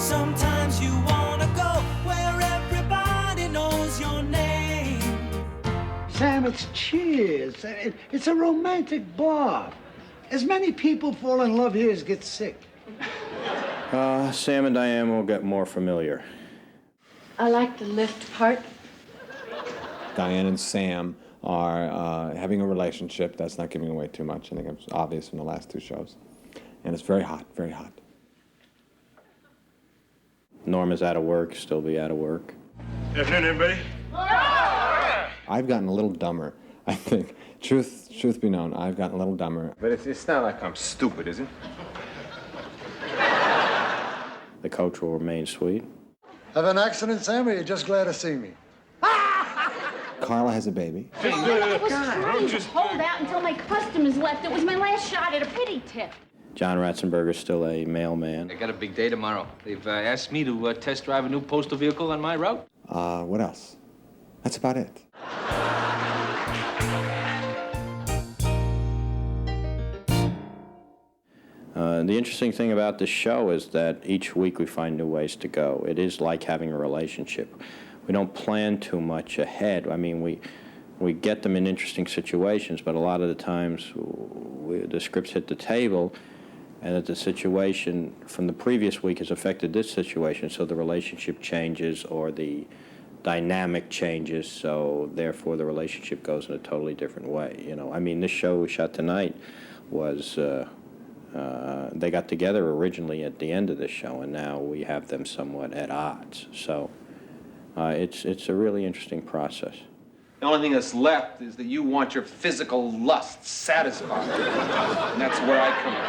Sometimes you wanna go where everybody knows your name. Sam, it's Cheers. It's a romantic bar. As many people fall in love here as get sick. Sam and Diane will get more familiar. I like the lift part. Diane and Sam are having a relationship. That's not giving away too much. I think it's obvious from the last two shows. And it's very hot, very hot. Norma's out of work, still be out of work. Afternoon, everybody. I've gotten a little dumber, I think. Truth be known, I've gotten a little dumber. But it's not like I'm stupid, is it? The coach will remain sweet. Have an accident, Sam, or you're just glad to see me? Carla has a baby. I was trying to hold out until my customers left. It was my last shot at a pity tip. John Ratzenberger's still a mailman. I got a big day tomorrow. They've asked me to test drive a new postal vehicle on my route. What else? That's about it. The interesting thing about this show is that each week we find new ways to go. It is like having a relationship. We don't plan too much ahead. I mean, we get them in interesting situations, but a lot of the times the scripts hit the table and that the situation from the previous week has affected this situation, so the relationship changes or the dynamic changes, so therefore the relationship goes in a totally different way. You know, I mean, this show we shot tonight was they got together originally at the end of the show, and now we have them somewhat at odds. So it's a really interesting process. The only thing that's left is that you want your physical lust satisfied. And that's where I come in.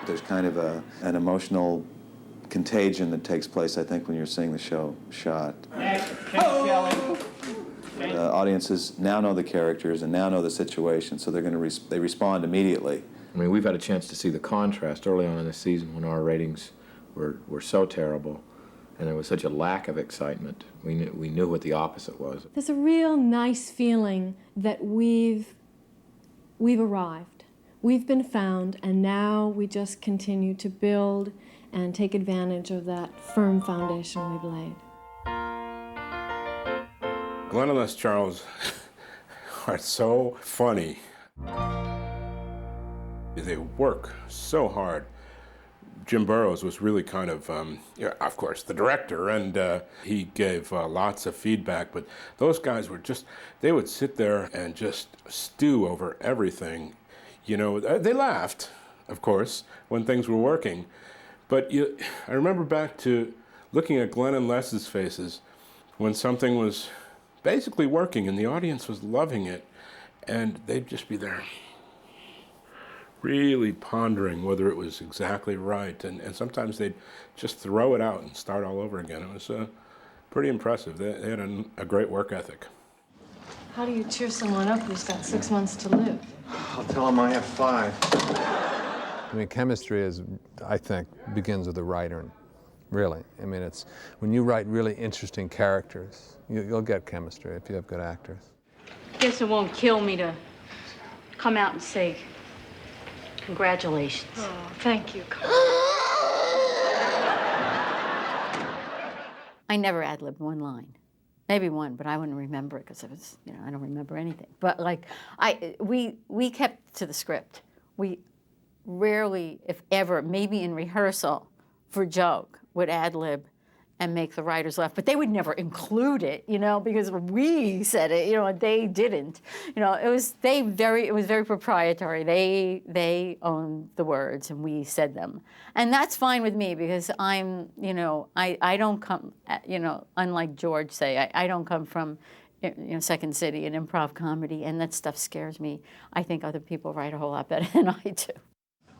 There's kind of an emotional contagion that takes place, I think, when you're seeing the show shot. The audiences now know the characters and now know the situation, so they're going to they respond immediately. I mean, we've had a chance to see the contrast early on in the season when our ratings were so terrible, and there was such a lack of excitement. We knew what the opposite was. There's a real nice feeling that we've arrived. We've been found, and now we just continue to build and take advantage of that firm foundation we've laid. Glenn and Les Charles are so funny. They work so hard. Jim Burrows was really kind of, of course, the director, and he gave lots of feedback, but those guys were they would sit there and just stew over everything. You know, they laughed, of course, when things were working, but I remember back to looking at Glenn and Les's faces when something was basically working and the audience was loving it, and they'd just be there really pondering whether it was exactly right, and sometimes they'd just throw it out and start all over again. It was pretty impressive. They had a great work ethic. How do you cheer someone up who's got 6 months to live? I'll tell them I have 5. I mean, chemistry I think, begins with the writer, really. I mean, it's when you write really interesting characters, you'll get chemistry if you have good actors. Guess it won't kill me to come out and say congratulations. Oh, thank you, Carl. I never ad-libbed one line. Maybe one, but I wouldn't remember it because I don't remember anything. But like, we kept to the script. We rarely, if ever, maybe in rehearsal for joke, would ad-lib and make the writers laugh, but they would never include it, because we said it, and they didn't. It was very proprietary. They owned the words and we said them. And that's fine with me because I'm, I don't come, unlike George say, I don't come from, Second City and improv comedy, and that stuff scares me. I think other people write a whole lot better than I do.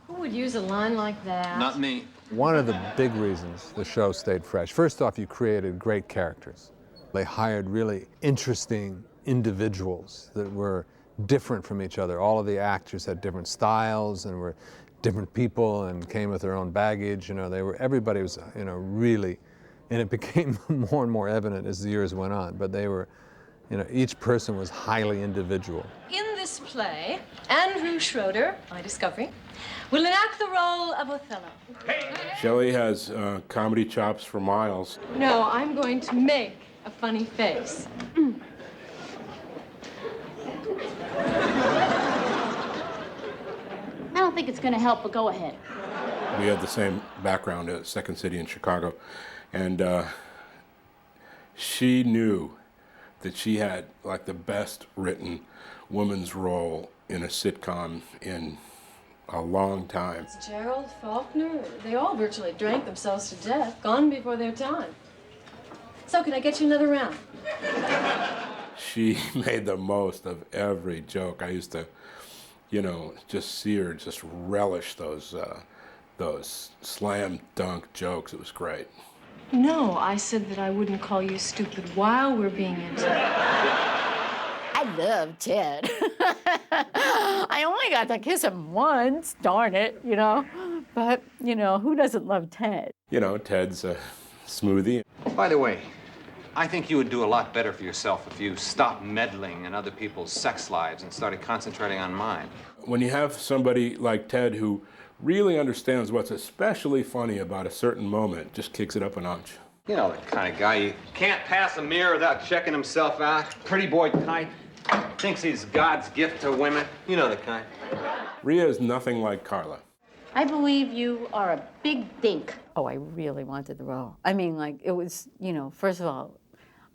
Who would use a line like that? Not me. One of the big reasons the show stayed fresh, first off, you created great characters. They hired really interesting individuals that were different from each other. All of the actors had different styles and were different people and came with their own baggage. Everybody was, really, and it became more and more evident as the years went on, but they were, each person was highly individual. In this play, Andrew Schroeder, my discovery, will enact the role of Othello. Shelley has comedy chops for miles. No, I'm going to make a funny face. I don't think it's going to help, but go ahead. We had the same background at Second City in Chicago, and she knew that she had like the best written woman's role in a sitcom in a long time. Gerald, Faulkner, they all virtually drank themselves to death, gone before their time. So can I get you another round? She made the most of every joke. I used to, you know, just see her just relish those slam dunk jokes. It was great. No, I said that I wouldn't call you stupid while we're being intimate. I love Ted. I only got to kiss him once, darn it, you know. But, you know, who doesn't love Ted? You know, Ted's a smoothie. By the way, I think you would do a lot better for yourself if you stopped meddling in other people's sex lives and started concentrating on mine. When you have somebody like Ted who really understands what's especially funny about a certain moment, just kicks it up a notch. You know, the kind of guy you can't pass a mirror without checking himself out. Pretty boy type. Thinks he's God's gift to women. You know the kind. Rhea is nothing like Carla. I believe you are a big dink. Oh, I really wanted the role. I mean, like, it was, you know, first of all,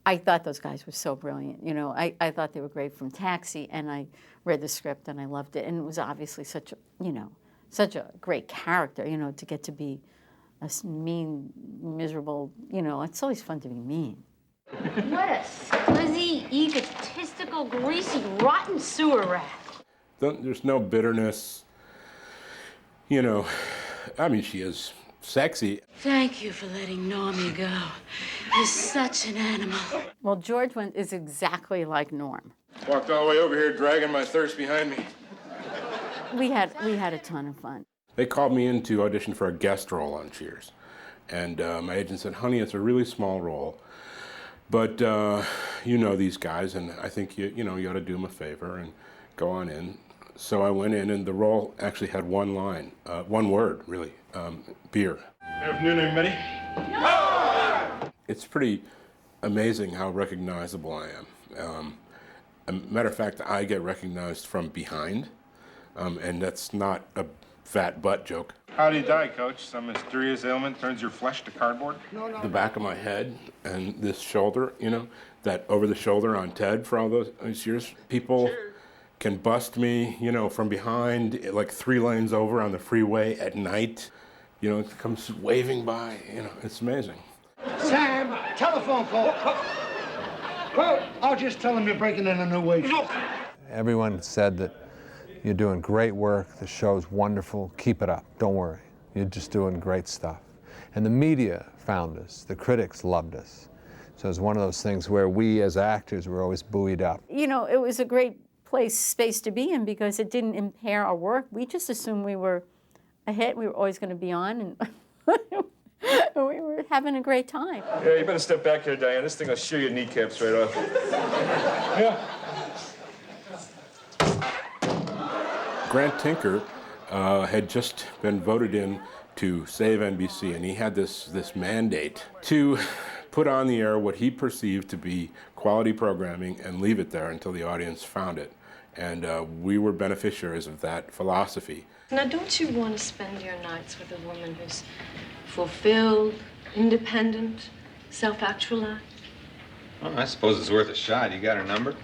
I thought those guys were so brilliant. You know, I thought they were great from Taxi, and I read the script and I loved it. And it was obviously such a, you know, such a great character, you know, to get to be a mean, miserable, you know, it's always fun to be mean. What a squizzy, egotistical, greasy, rotten sewer rat. There's no bitterness. You know, I mean, she is sexy. Thank you for letting Normie go. He's such an animal. Well, George is exactly like Norm. Walked all the way over here dragging my thirst behind me. We had a ton of fun. They called me in to audition for a guest role on Cheers. And my agent said, honey, it's a really small role. But you know these guys, and I think you ought to do them a favor and go on in. So I went in, and the role actually had one line, one word, really, beer. Good afternoon, everybody. No! It's pretty amazing how recognizable I am. A matter of fact, I get recognized from behind, and that's not a fat butt joke. How do you die, Coach? Some mysterious ailment turns your flesh to cardboard? The back of my head and this shoulder, you know, that over the shoulder on Ted for all those years. People can bust me, you know, from behind, like 3 lanes over on the freeway at night. You know, it comes waving by, you know, it's amazing. Sam, telephone call. Well, I'll just tell him you're breaking in a new way. Everyone said that you're doing great work, the show's wonderful, keep it up, don't worry. You're just doing great stuff. And the media found us, the critics loved us. So it's one of those things where we as actors were always buoyed up. You know, it was a great space to be in because it didn't impair our work. We just assumed we were a hit, we were always going to be on, and we were having a great time. Yeah, you better step back here, Diane. This thing will shear your kneecaps right off. Yeah. Grant Tinker had just been voted in to save NBC, and he had this mandate to put on the air what he perceived to be quality programming and leave it there until the audience found it. And we were beneficiaries of that philosophy. Now, don't you want to spend your nights with a woman who's fulfilled, independent, self-actualized? Well, I suppose it's worth a shot. You got her number?